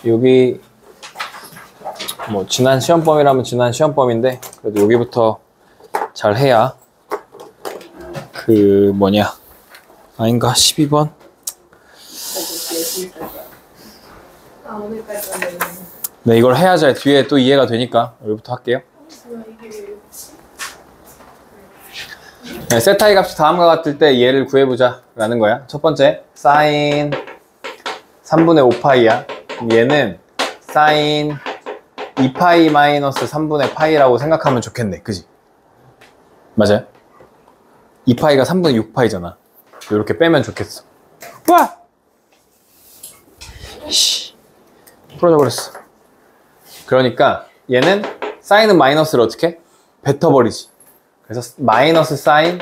여기 뭐 지난 시험범위라면 지난 시험범위인데 그래도 여기부터 잘 해야 그 뭐냐 아닌가 12번 네 이걸 해야 잘 뒤에 또 이해가 되니까 여기부터 할게요. 네, 세타의 값이 다음과 같을 때 얘를 구해보자 라는 거야. 첫 번째 사인 3분의 5파이야. 얘는 사인 2파이 마이너스 3분의 파이라고 생각하면 좋겠네. 그지? 맞아요? 2파이가 3분의 6파이잖아. 이렇게 빼면 좋겠어. 와! 풀어져 버렸어. 그러니까 얘는 사인은 마이너스를 어떻게? 뱉어버리지. 그래서 마이너스 사인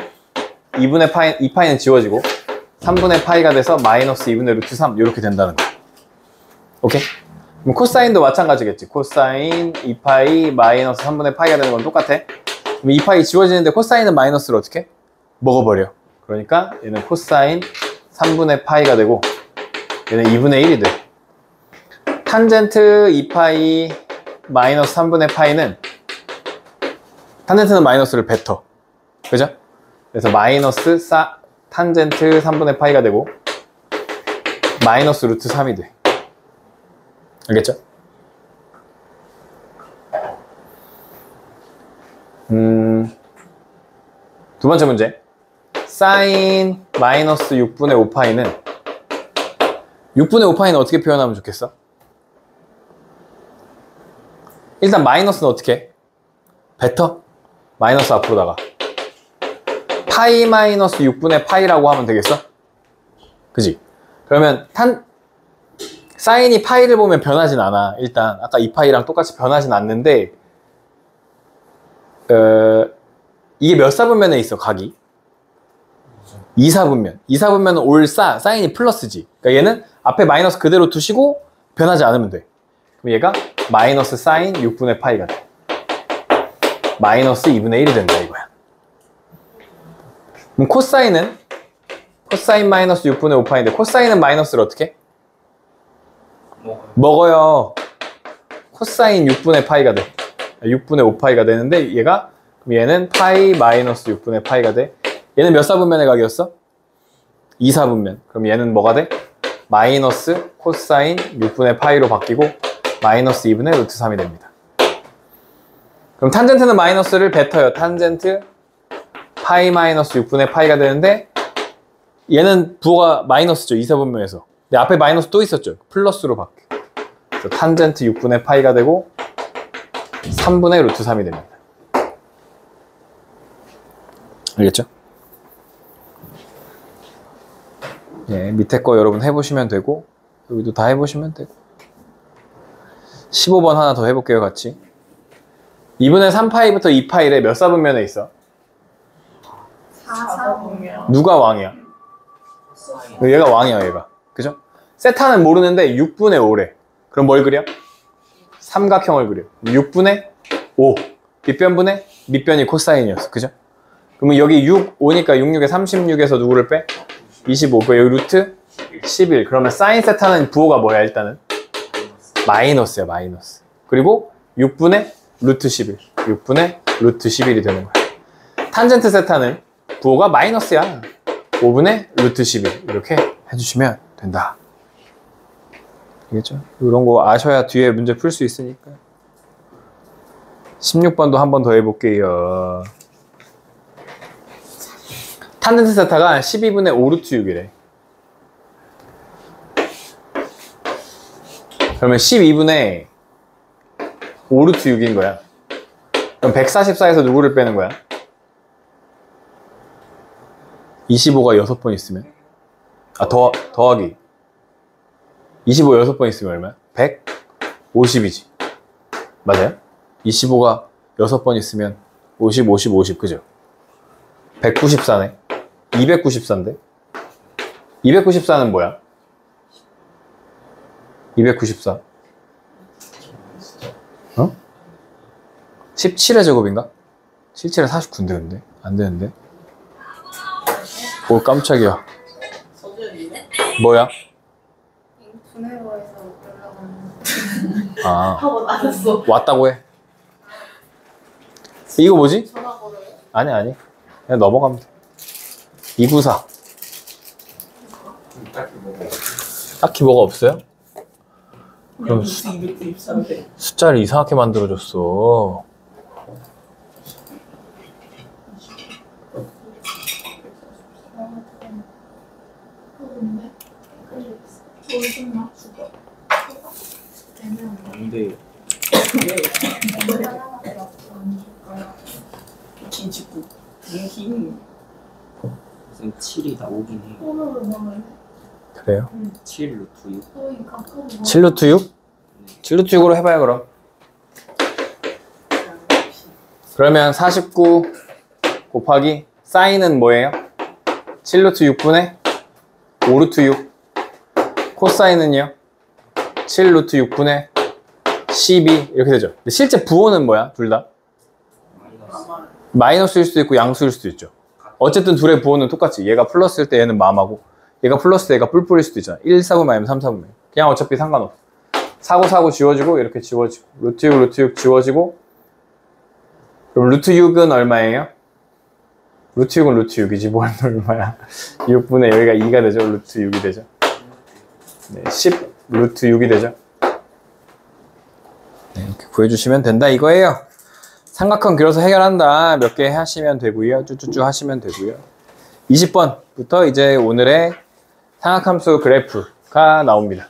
2분의 파이, 2파이는 지워지고 3분의 파이가 돼서 마이너스 2분의 루트 3 이렇게 된다는 거야. 오케이? 그럼 코사인도 마찬가지겠지. 코사인 2파이 마이너스 3분의 파이가 되는 건 똑같아. 그럼 2파이 지워지는데 코사인은 마이너스를 어떻게? 먹어버려. 그러니까 얘는 코사인 3분의 파이가 되고 얘는 2분의 1이 돼. 탄젠트 2파이 마이너스 3분의 파이는 탄젠트는 마이너스를 뱉어. 그죠? 그래서 마이너스 탄젠트 3분의 파이가 되고 마이너스 루트 3이 돼. 알겠죠? 두 번째 문제. 사인 마이너스 6분의 5파이는 6분의 5파이는 어떻게 표현하면 좋겠어? 일단 마이너스는 어떻게 해? 뱉어? 마이너스 앞으로다가 파이 마이너스 6분의 파이라고 하면 되겠어? 그지? 그러면 사인이 파이를 보면 변하진 않아. 일단 아까 2파이랑 똑같이 변하진 않는데 이게 몇 사분면에 있어 각이? 2사분면. 2사분면은 올 사인이 플러스지. 그러니까 얘는 앞에 마이너스 그대로 두시고 변하지 않으면 돼. 그럼 얘가 마이너스 사인 6분의 파이가 돼. 마이너스 2분의 1이 된다 이거야. 그럼 코사인은? 코사인 마이너스 6분의 5파인데 코사인은 마이너스를 어떻게? 먹어요. 코사인 6분의 파이가 돼. 6분의 5파이가 되는데 얘가 그럼 얘는 파이 마이너스 6분의 파이가 돼. 얘는 몇 사분면의 각이었어? 2사분면. 그럼 얘는 뭐가 돼? 마이너스 코사인 6분의 파이로 바뀌고 마이너스 2분의 루트 3이 됩니다. 그럼 탄젠트는 마이너스를 뱉어요. 탄젠트 파이 마이너스 6분의 파이가 되는데 얘는 부호가 마이너스죠. 2사분면에서. 근데 앞에 마이너스 또 있었죠. 플러스로 바뀌어. 그래서 탄젠트 6분의 파이가 되고 3분의 루트 3이 됩니다. 알겠죠? 예, 밑에 거 여러분 해보시면 되고 여기도 다 해보시면 되고 15번 하나 더 해볼게요. 같이 2분의 3파이부터 2파이래 몇 사분면에 있어? 4사분면. 누가 왕이야? 얘가 왕이야 얘가. 그죠? 세타는 모르는데 6분의 5래. 그럼 뭘 그려? 삼각형을 그려. 6분의 5 밑변분의 밑변이 코사인이었어. 그죠? 그러면 여기 6, 5니까 6, 6에 36에서 누구를 빼? 25. 그 여기 루트 11. 그러면 사인 세타는 부호가 뭐야 일단은? 마이너스야 마이너스. 그리고 6분의 루트 11. 6분의 루트 11이 되는 거야. 탄젠트 세타는 부호가 마이너스야. 5분의 루트 11. 이렇게 해주시면 된다. 알겠죠? 이런 거 아셔야 뒤에 문제 풀 수 있으니까. 16번도 한 번 더 해볼게요. 탄젠트 세타가 12분의 5 루트 6이래. 그러면 12분의 5 루트 6인 거야. 그럼 144에서 누구를 빼는 거야? 25가 6번 있으면? 더하기. 25 6번 있으면 얼마야? 150이지. 맞아요? 25가 6번 있으면 50, 50, 50. 그죠? 194네. 294인데? 294는 뭐야? 294. 어? 17의 제곱인가? 17의 49인데 근데? 안 되는데? 오 깜짝이야. 뭐야? 분해로에서 올라가는 아, 하고 나왔어. 왔다고 해. 이거 뭐지? 전화 걸어요? 아니. 그냥 넘어가면 돼. 294. 딱히 뭐가 없어요? 그럼 숫자를 이상하게 만들어줬어. 근데 김치국 무슨 7이 나오긴 해요. 그래요? 7 루트 6. 7루트 6? 7루트 6으로 해봐요 그럼. 그러면 49 곱하기 사인은 뭐예요? 7루트 6분의 5루트 6. 코사인은요? 7루트 6분의 12 이렇게 되죠. 근데 실제 부호는 뭐야? 둘 다? 마이너스일 수도 있고 양수일 수도 있죠. 어쨌든 둘의 부호는 똑같지. 얘가 플러스일 때 얘는 마마고 얘가 플러스 때 얘가 뿔뿔일 수도 있잖아. 1, 4분의 아니면 3, 4분의. 그냥 어차피 상관없어. 사고 지워지고 이렇게 지워지고 루트 6 지워지고. 그럼 루트 6은 얼마예요? 루트 6은 루트 6이지 뭘 얼마야. 6분의 여기가 2가 되죠. 루트 6이 되죠. 네, 10 루트 6이 되죠. 네, 이렇게 구해주시면 된다 이거예요. 삼각형 그려서 해결한다. 몇 개 하시면 되고요. 쭈쭈쭈 하시면 되고요. 20번부터 이제 오늘의 삼각함수 그래프가 나옵니다.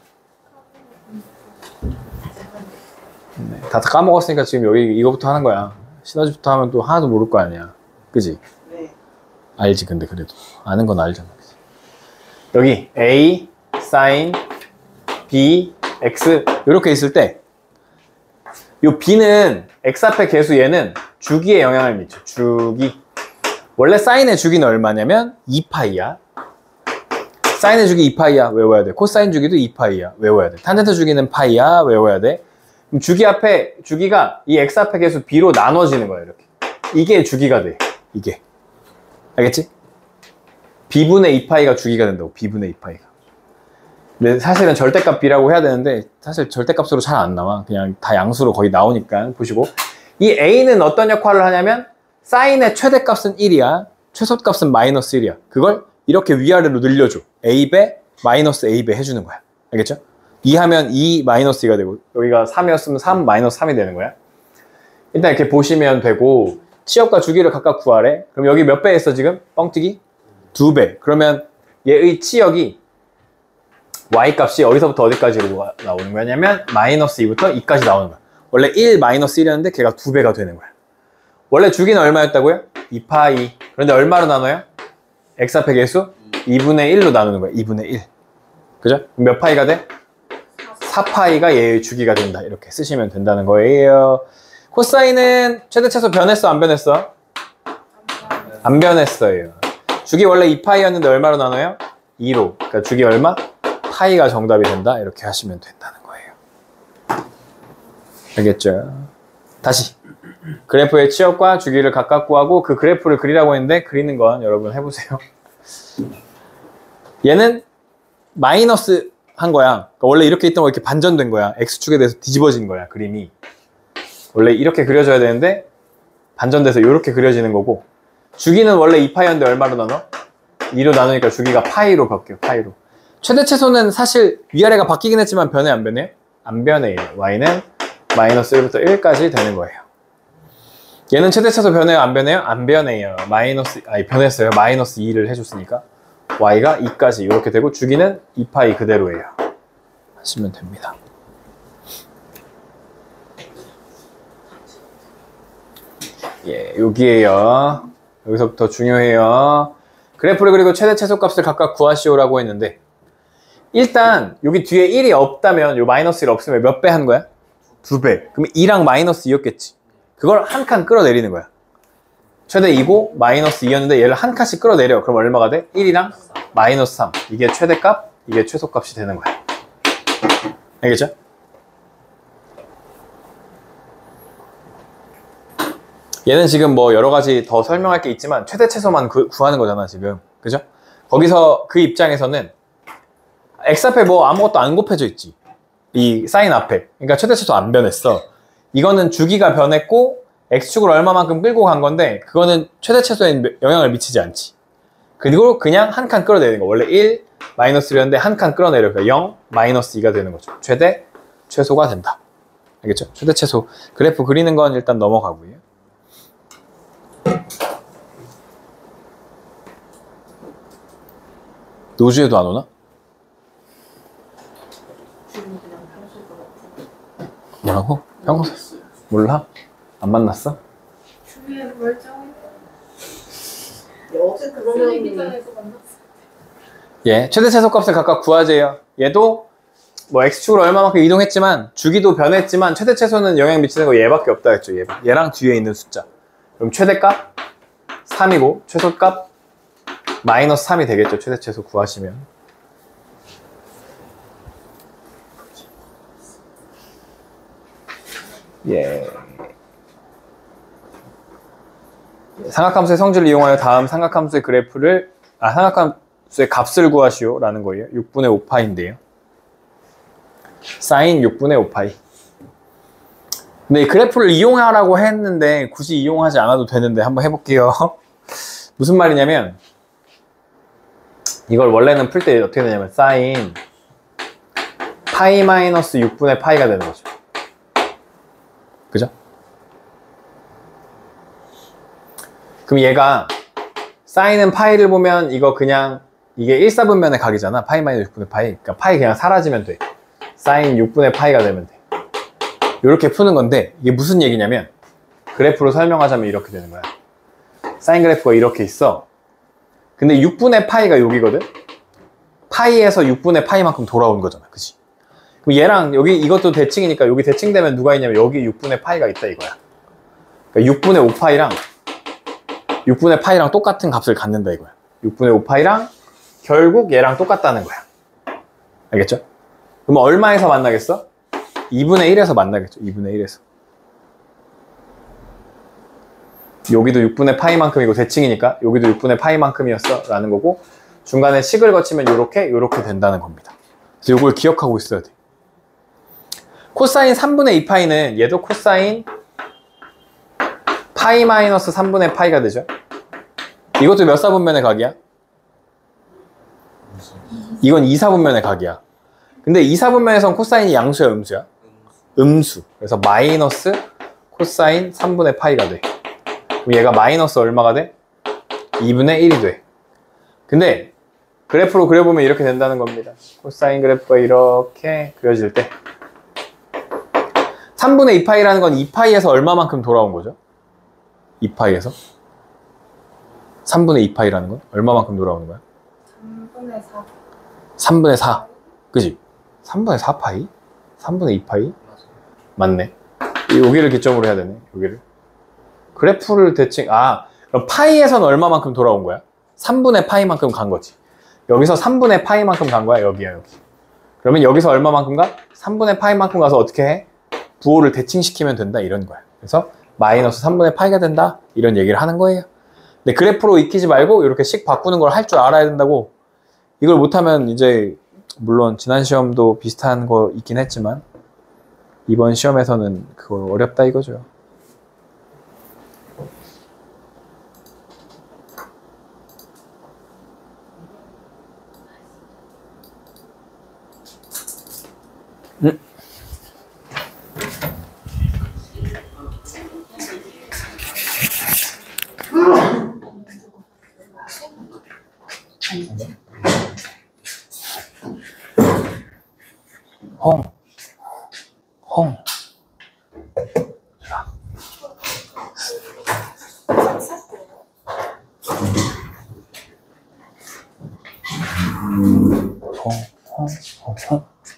네, 다 까먹었으니까 지금 여기 이거부터 하는 거야. 시너지부터 하면 또 하나도 모를 거 아니야. 그지? 네. 알지 근데 그래도 아는 건 알잖아. 그치? 여기 A, sin, B, X 이렇게 있을 때 요 B는 X 앞에 계수 얘는 주기에 영향을 미쳐. 주기. 원래 사인의 주기는 얼마냐면 2파이야. 사인의 주기 2파이야. 외워야 돼. 코사인 주기도 2파이야. 외워야 돼. 탄젠트 주기는 파이야. 외워야 돼. 그럼 주기가 이 X 앞에 계수 B로 나눠지는 거야. 이렇게. 이게 주기가 돼. 이게. 알겠지? B분의 2파이가 주기가 된다고. B분의 2파이가. 근데 사실은 절대값 B라고 해야 되는데 사실 절대값으로 잘 안 나와. 그냥 다 양수로 거의 나오니까 보시고 이 A는 어떤 역할을 하냐면 사인의 최대값은 1이야. 최소값은 마이너스 1이야. 그걸 이렇게 위아래로 늘려줘. A배 마이너스 A배 해주는 거야. 알겠죠? 2 하면 2 마이너스 2가 되고 여기가 3이었으면 3 마이너스 3이 되는 거야. 일단 이렇게 보시면 되고 치역과 주기를 각각 구하래. 그럼 여기 몇 배 했어 지금? 뻥튀기? 2배. 그러면 얘의 치역이 y값이 어디서부터 어디까지로 나오는 거냐면 마이너스 2부터 2까지 나오는 거야. 원래 1 마이너스 1이었는데 걔가 2배가 되는 거야. 원래 주기는 얼마였다고요? 2파이. 그런데 얼마로 나눠요? x 앞의 계수 2분의 1로 나누는 거야. 2분의 1. 그죠? 몇 파이가 돼? 4파이가 얘의 주기가 된다. 이렇게 쓰시면 된다는 거예요. 코사인은 최대 최소 변했어? 안 변했어? 안 변했어요. 주기 원래 2파이였는데 얼마로 나눠요? 2로. 그러니까 주기 얼마? 파이가 정답이 된다. 이렇게 하시면 된다는 거예요. 알겠죠? 다시 그래프의 치역과 주기를 각각 구하고 그 그래프를 그리라고 했는데 그리는 건 여러분 해보세요. 얘는 마이너스 한 거야. 그러니까 원래 이렇게 있던 거 이렇게 반전된 거야. X축에 대해서 뒤집어진 거야. 그림이 원래 이렇게 그려져야 되는데 반전돼서 이렇게 그려지는 거고 주기는 원래 2파이였는데 얼마로 나눠? 2로 나누니까 주기가 파이로 바뀌어. 파이로. 최대 최소는 사실 위아래가 바뀌긴 했지만 변해 안 변해요? 안 변해요. y는 마이너스 1부터 1까지 되는 거예요. 얘는 최대 최소 변해요? 안 변해요? 안 변해요. 변했어요. 마이너스 2를 해줬으니까 y가 2까지 이렇게 되고 주기는 2파이 그대로예요. 하시면 됩니다. 예, 여기에요. 여기서부터 중요해요. 그래프를 그리고 최대 최소 값을 각각 구하시오라고 했는데 일단 여기 뒤에 1이 없다면 요 마이너스 1 없으면 몇 배 한 거야? 2배. 그럼 2랑 마이너스 2였겠지. 그걸 한 칸 끌어내리는 거야. 최대 2고 마이너스 2였는데 얘를 한 칸씩 끌어내려. 그럼 얼마가 돼? 1이랑 마이너스 3. 이게 최대값, 이게 최소값이 되는 거야. 알겠죠? 얘는 지금 뭐 여러 가지 더 설명할 게 있지만 최대 최소만 구하는 거잖아 지금. 그죠? 거기서 그 입장에서는 x 앞에 뭐 아무것도 안 곱해져 있지. 이 사인 앞에. 그러니까 최대치수 안 변했어. 이거는 주기가 변했고 x축을 얼마만큼 끌고 간 건데 그거는 최대치수에 영향을 미치지 않지. 그리고 그냥 한 칸 끌어내리는 거. 원래 1 마이너스 1이었는데 한 칸 끌어내려. 그러니까 0 마이너스 2가 되는 거죠. 최대 최소가 된다. 알겠죠? 최대 최소. 그래프 그리는 건 일단 넘어가고요. 노주에도 안 오나? 뭐라고? 평소? 몰라? 안 만났어? 주위에 멀쩡해. 어제 그러면 기장에서 만났어. 예, 최대 최소값을 각각 구하재요. 얘도 뭐 x축으로 얼마만큼 이동했지만 주기도 변했지만 최대 최소는 영향 미치는 거 얘밖에 없다 했죠. 얘랑 뒤에 있는 숫자. 그럼 최대값 3이고 최소값 마이너스 3이 되겠죠. 최대 최소 구하시면. 예. 삼각함수의 성질을 이용하여 다음 삼각함수의 그래프를 삼각함수의 값을 구하시오 라는 거예요. 6분의 5파인데요. 사인 6분의 5파이. 근데 이 그래프를 이용하라고 했는데 굳이 이용하지 않아도 되는데 한번 해볼게요. 무슨 말이냐면 이걸 원래는 풀 때 어떻게 되냐면 사인 파이 마이너스 6분의 파이가 되는 거죠. 그죠? 그럼 얘가 사인은 파이를 보면 이거 그냥 이게 1사분면의 각이잖아. 파이 마이너스 6분의 파이. 그러니까 파이 그냥 사라지면 돼. 사인 6분의 파이가 되면 돼. 이렇게 푸는 건데 이게 무슨 얘기냐면 그래프로 설명하자면 이렇게 되는 거야. 사인 그래프가 이렇게 있어. 근데 6분의 파이가 여기거든. 파이에서 6분의 파이만큼 돌아온 거잖아. 그치? 그럼 얘랑 여기 이것도 대칭이니까 여기 대칭되면 누가 있냐면 여기 6분의 파이가 있다 이거야. 그러니까 6분의 5파이랑 6분의 파이랑 똑같은 값을 갖는다 이거야. 6분의 5파이랑 결국 얘랑 똑같다는 거야. 알겠죠? 그럼 얼마에서 만나겠어? 2분의 1에서 만나겠죠. 2분의 1에서. 여기도 6분의 파이만큼이고 대칭이니까 여기도 6분의 파이만큼이었어 라는 거고 중간에 식을 거치면 요렇게 된다는 겁니다. 그래서 요걸 기억하고 있어야 돼. 코사인 3분의 2파이는 얘도 코사인 파이 마이너스 3분의 파이가 되죠. 이것도 몇 사분면의 각이야? 이건 2사분면의 각이야. 근데 2사분면에선 코사인이 양수야 음수야? 음수. 그래서 마이너스 코사인 3분의 파이가 돼. 그럼 얘가 마이너스 얼마가 돼? 2분의 1이 돼. 근데 그래프로 그려보면 이렇게 된다는 겁니다. 코사인 그래프가 이렇게 그려질 때 3분의 2파이라는 건 2파이에서 얼마만큼 돌아온 거죠? 2파이에서? 3분의 2파이라는 건 얼마만큼 돌아오는 거야? 3분의 4. 3분의 4. 그지? 3분의 4파이? 3분의 2파이? 맞네. 여기를 기점으로 해야 되네. 여기를. 그래프를 대칭, 그럼 파이에서는 얼마만큼 돌아온 거야? 3분의 파이만큼 간 거지. 여기서 3분의 파이만큼 간 거야, 여기야, 여기. 그러면 여기서 얼마만큼 가? 3분의 파이만큼 가서 어떻게 해? 부호를 대칭시키면 된다, 이런 거야. 그래서 마이너스 3분의 파이가 된다, 이런 얘기를 하는 거예요. 근데 그래프로 익히지 말고 이렇게 식 바꾸는 걸 할 줄 알아야 된다고. 이걸 못하면 이제 물론 지난 시험도 비슷한 거 있긴 했지만 이번 시험에서는 그거 어렵다 이거죠. 홍. 자.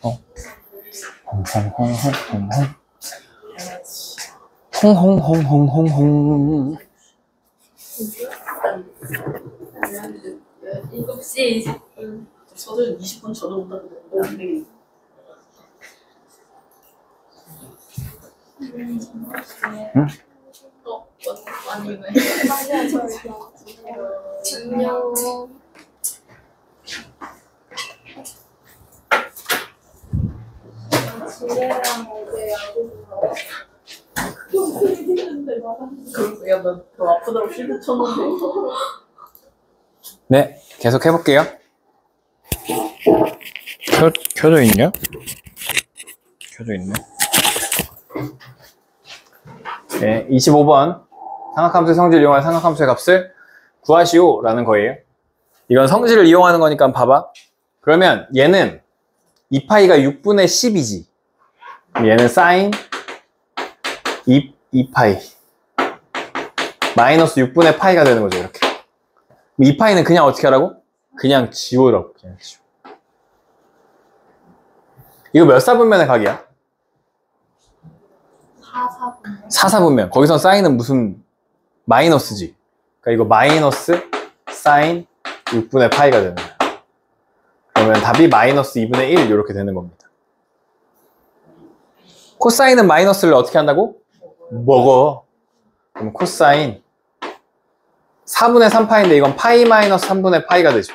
홍. 7시 20분. 저도 20분 저도 온다 그랬는데 안 되겠네. 응? 아니네. 안녕. 지혜랑 어제 야구 보러 야너 아프다고 실드 쳤는데. 네, 계속 해볼게요. 켜져 있냐? 켜져 있네. 네, 25번. 삼각함수의 성질을 이용한 삼각함수의 값을 구하시오 라는 거예요. 이건 성질을 이용하는 거니까 봐봐. 그러면 얘는 2파이가 6분의 10이지. 얘는 사인 2파이 마이너스 6분의 파이가 되는 거죠. 이렇게. 2파이는 그냥 어떻게 하라고? 그냥 지우라고. 그냥 지우. 이거 몇 사분면의 각이야? 4사분. 4사분면. 거기서 사인은 무슨 마이너스지. 그러니까 이거 마이너스 사인 6분의 파이가 되는 거야. 그러면 답이 마이너스 2분의 1 이렇게 되는 겁니다. 코사인은 마이너스를 어떻게 한다고? 먹어. 그럼 코사인 4분의 3파인데 이건 파이 마이너스 3분의 파이가 되죠.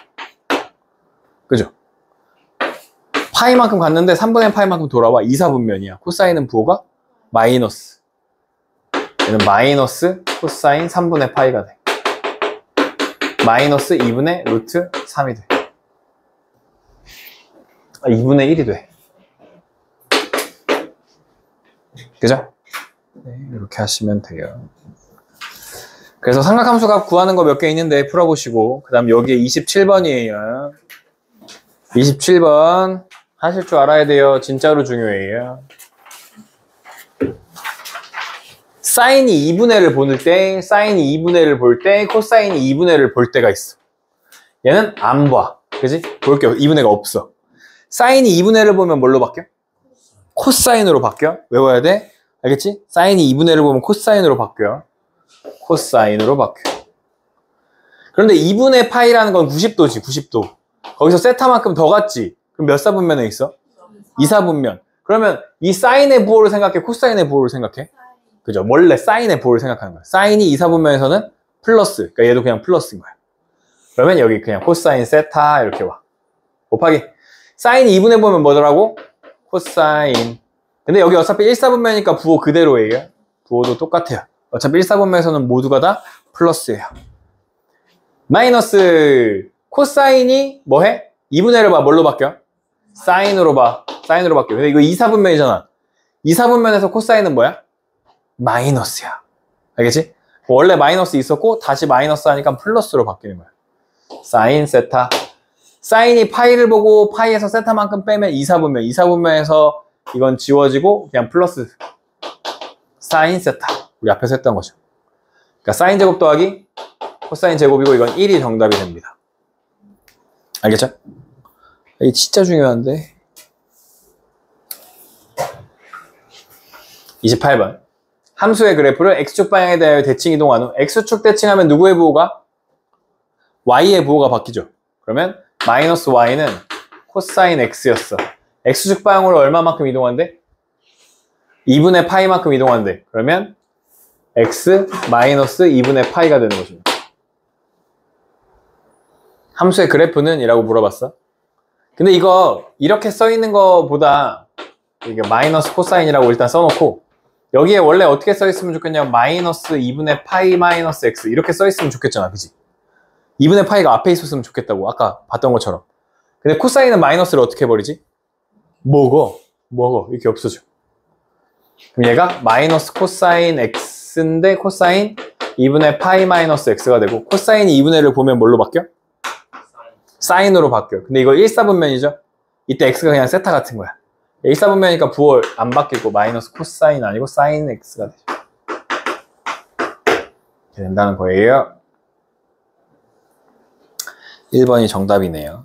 그죠? 파이만큼 갔는데 3분의 파이만큼 돌아와. 2사분면이야. 코사인은 부호가 마이너스. 얘는 마이너스 코사인 3분의 파이가 돼. 마이너스 2분의 루트 3이 돼. 2분의 1이 돼. 그죠? 네, 이렇게 하시면 돼요. 그래서 삼각함수값 구하는 거 몇 개 있는데 풀어보시고, 그 다음 여기에 27번이에요. 27번 하실 줄 알아야 돼요. 진짜로 중요해요. 사인이 2분의 1을 보는 때, 사인이 2분의 1을 볼 때, 코사인이 2분의 1을 볼 때가 있어. 얘는 안 봐. 그지? 볼 게 2분의 1가 없어. 사인이 2분의 1을 보면 뭘로 바뀌어? 코사인으로 바뀌어. 외워야 돼. 알겠지? 사인이 2분의 1을 보면 코사인으로 바뀌어. 코사인으로 바뀌어. 그런데 2분의 파이라는 건 90도지, 90도. 거기서 세타만큼 더 갔지. 그럼 몇 사분면에 있어? 2사분면. 그러면 이 사인의 부호를 생각해, 코사인의 부호를 생각해? 그죠? 원래 사인의 부호를 생각하는 거야. 사인이 2사분면에서는 플러스. 그러니까 얘도 그냥 플러스인 거야. 그러면 여기 그냥 코사인 세타 이렇게 와. 곱하기. 사인이 2분의 보면 뭐더라고? 코사인. 근데 여기 어차피 1사분면이니까 부호 그대로예요. 부호도 똑같아요. 어차피 1사분면에서는 모두가 다 플러스예요. 마이너스 코사인이 뭐해? 2분의 1을 봐. 뭘로 바뀌어? 사인으로 봐. 사인으로 바뀌어. 근데 이거 2사분면이잖아. 2사분면에서 코사인은 뭐야? 마이너스야. 알겠지? 원래 마이너스 있었고 다시 마이너스 하니까 플러스로 바뀌는 거야. 사인 세타. 사인이 파이를 보고 파이에서 세타만큼 빼면 2사분면. 2사분면에서 이건 지워지고 그냥 플러스 사인 세타. 우리 앞에서 했던 거죠. 그러니까 사인 제곱 더하기 코사인 제곱이고 이건 1이 정답이 됩니다. 알겠죠? 이게 진짜 중요한데. 28번. 함수의 그래프를 x축 방향에 대하여 대칭 이동한 후 x축 대칭하면 누구의 부호가? y의 부호가 바뀌죠. 그러면 마이너스 y는 코사인 x였어. x축 방향으로 얼마만큼 이동한대? 2분의 파이만큼 이동한대. 그러면 x 마이너스 2분의 파이가 되는 것입니다. 함수의 그래프는? 이라고 물어봤어. 근데 이거 이렇게 써 있는 거보다 이게 마이너스 코사인이라고 일단 써놓고 여기에 원래 어떻게 써 있으면 좋겠냐면 마이너스 2분의 파이 마이너스 x 이렇게 써 있으면 좋겠잖아. 그지? 2분의 파이가 앞에 있었으면 좋겠다고 아까 봤던 것처럼. 근데 코사인은 마이너스를 어떻게 해버리지? 먹어 이렇게 없어져. 그럼 얘가 마이너스 코사인 x인데 코사인 2분의 파이 마이너스 x가 되고 코사인이 2분의 1을 보면 뭘로 바뀌어? 사인으로 바뀌어. 근데 이거 1사분면이죠? 이때 x가 그냥 세타 같은 거야. 1사분면이니까 부호 안 바뀌고 마이너스 코사인 아니고 사인 x가 되죠. 이렇게 된다는 거예요. 1번이 정답이네요.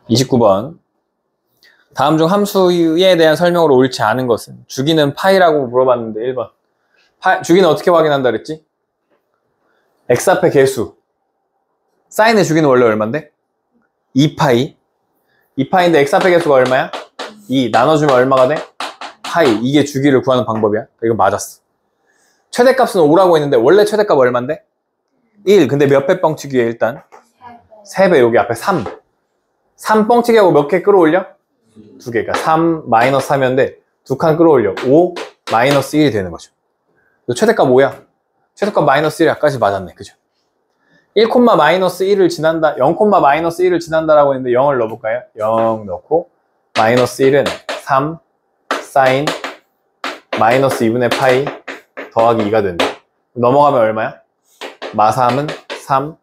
29번. 다음 중 함수에 대한 설명으로 옳지 않은 것은? 주기는 파이라고 물어봤는데 1번. 주기는 어떻게 확인한다 그랬지? x 앞에 개수. 사인의 주기는 원래 얼마인데? 2파이. 2파이인데 x 앞에 개수가 얼마야? 2. 나눠주면 얼마가 돼? 파이. 이게 주기를 구하는 방법이야. 이거 맞았어. 최대값은 5라고 했는데 원래 최대값 얼마인데? 1. 근데 몇 배 뻥치기에 일단? 3배. 여기 앞에 3. 3 뻥튀기 하고 몇 개 끌어올려? 2개. 그러니까 3 마이너스 3이었는데 2칸 끌어올려. 5 마이너스 1이 되는 거죠. 최대값 뭐야? 최대값 마이너스 1이 아까지 맞았네. 그죠? 1, 마이너스 1을 지난다. 0, 마이너스 1을 지난다라고 했는데 0을 넣어볼까요? 0 넣고 마이너스 1은 3 사인 마이너스 2분의 파이 더하기 2가 된다. 넘어가면 얼마야? 마3은 3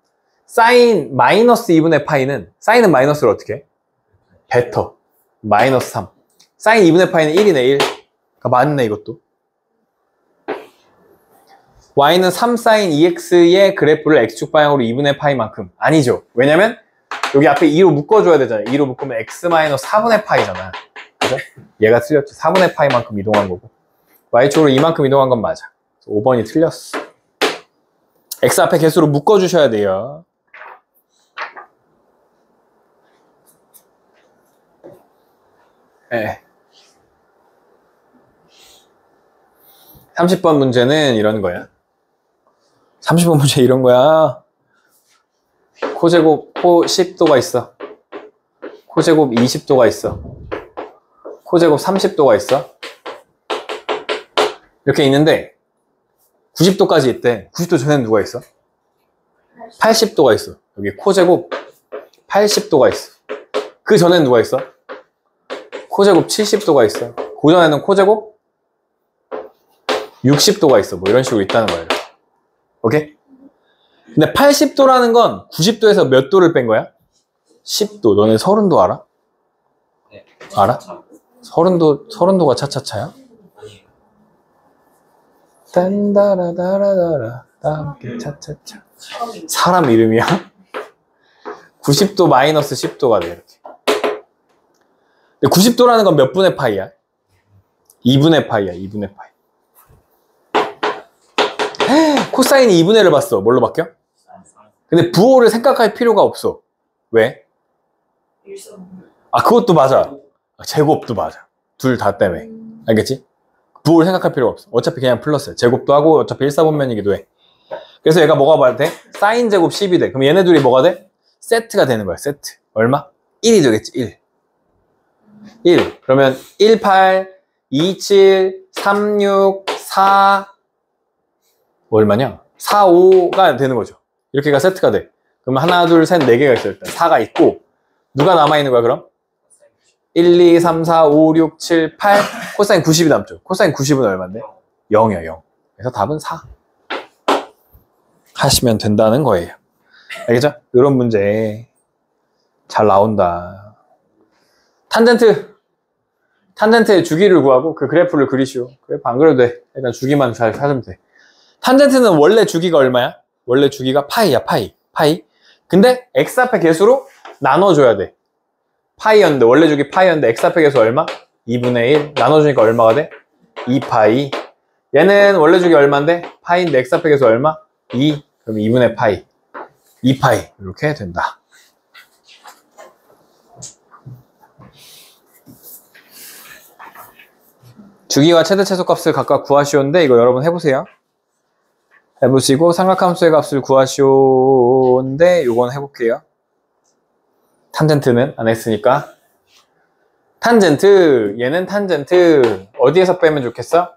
사인 마이너스 2분의 파이는 사인은 마이너스를 어떻게 해? 베터 마이너스 3 사인 2분의 파이는 1이네 1 그러니까 맞네 이것도. y는 3 사인 2x의 그래프를 x축 방향으로 2분의 파이만큼 아니죠. 왜냐면 여기 앞에 2로 묶어줘야 되잖아요. 2로 묶으면 x 마이너스 4분의 파이잖아. 그죠? 얘가 틀렸죠. 4분의 파이만큼 이동한 거고 y축으로 이만큼 이동한 건 맞아. 5번이 틀렸어. x 앞에 개수로 묶어주셔야 돼요. 네. 30번 문제는 이런 거야. 30번 문제 이런 거야. 코제곱 코 10도가 있어. 코제곱 20도가 있어. 코제곱 30도가 있어. 이렇게 있는데 90도까지 있대. 90도 전에는 누가 있어? 80도가 있어. 여기 코제곱 80도가 있어. 그 전에는 누가 있어? 코제곱 70도가 있어. 그 전에는 코제곱 60도가 있어. 뭐 이런 식으로 있다는 거예요. 오케이? 근데 80도라는 건 90도에서 몇 도를 뺀 거야? 10도. 너네 30도 알아? 네. 알아? 30도가 차차차야? 아니에요. 딴다라다라다라 함께 차차차. 사람 이름이야? 90도 마이너스 10도가 돼 이렇게. 근데 90도라는 건 몇 분의 파이야? 2분의 파이야. 2분의 파이. 코사인이 2분의 1을 봤어. 뭘로 바뀌어? 근데 부호를 생각할 필요가 없어. 왜? 아 그것도 맞아. 제곱도 맞아. 둘 다 때문에. 알겠지? 부호를 생각할 필요가 없어. 어차피 그냥 플러스야. 제곱도 하고 어차피 1사분면이기도 해. 그래서 얘가 뭐가 돼? 사인 제곱 10이 돼. 그럼 얘네 둘이 뭐가 돼? 세트가 되는 거야. 세트. 얼마? 1이 되겠지. 1. 1. 그러면 1, 8, 2, 7, 3, 6, 4 얼마냐? 4, 5가 되는 거죠. 이렇게가 세트가 돼. 그러면 하나, 둘, 셋, 4개가 있어요. 일단 4가 있고 누가 남아있는 거야 그럼? 1, 2, 3, 4, 5, 6, 7, 8 코사인 90이 남죠. 코사인 90은 얼마인데? 0이야 0. 그래서 답은 4 하시면 된다는 거예요. 알겠죠? 이런 문제 잘 나온다. 탄젠트의 주기를 구하고 그 그래프를 그리시오. 그래프 안 그려도 돼. 일단 주기만 잘 찾으면 돼. 탄젠트는 원래 주기가 얼마야? 원래 주기가 파이야, 파이. 근데 x 앞에 개수로 나눠줘야 돼. 파이였는데, 원래 주기 파이였는데, x 앞에 개수 얼마? 2분의 1. 나눠주니까 얼마가 돼? 2파이. 얘는 원래 주기 얼마인데? 파이인데, x 앞에 개수 얼마? 2. 그럼 2분의 파이. 2파이. 이렇게 된다. 주기와 최대 최소값을 각각 구하시오인데, 이거 여러분 해보세요. 해보시고 삼각함수의 값을 구하시오인데 요건 해볼게요. 탄젠트는 안 했으니까. 탄젠트 얘는 탄젠트 어디에서 빼면 좋겠어?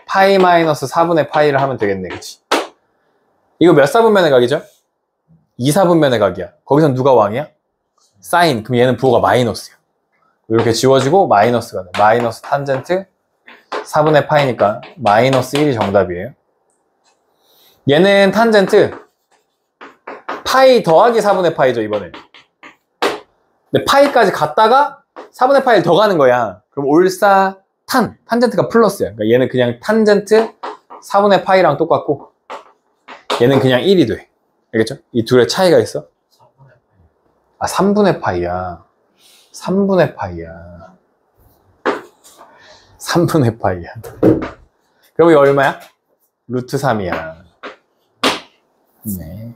파이 마이너스 4분의 파이를 하면 되겠네. 그치? 이거 몇 사분면의 각이죠? 2사분면의 각이야. 거기선 누가 왕이야? 사인. 그럼 얘는 부호가 마이너스야. 이렇게 지워지고 마이너스가 돼. 마이너스 탄젠트 4분의 파이니까 마이너스 1이 정답이에요. 얘는 탄젠트 파이 더하기 4분의 파이죠 이번에. 근데 파이까지 갔다가 4분의 파이를 더 가는 거야. 그럼 올사 탄젠트가 플러스야. 그러니까 얘는 그냥 탄젠트 4분의 파이랑 똑같고 얘는 그냥 1이 돼. 알겠죠? 이 둘의 차이가 있어. 아 3분의 파이야. 3분의 파이야. 3분의 파이야. 그럼 이거 얼마야? 루트 3이야. 네.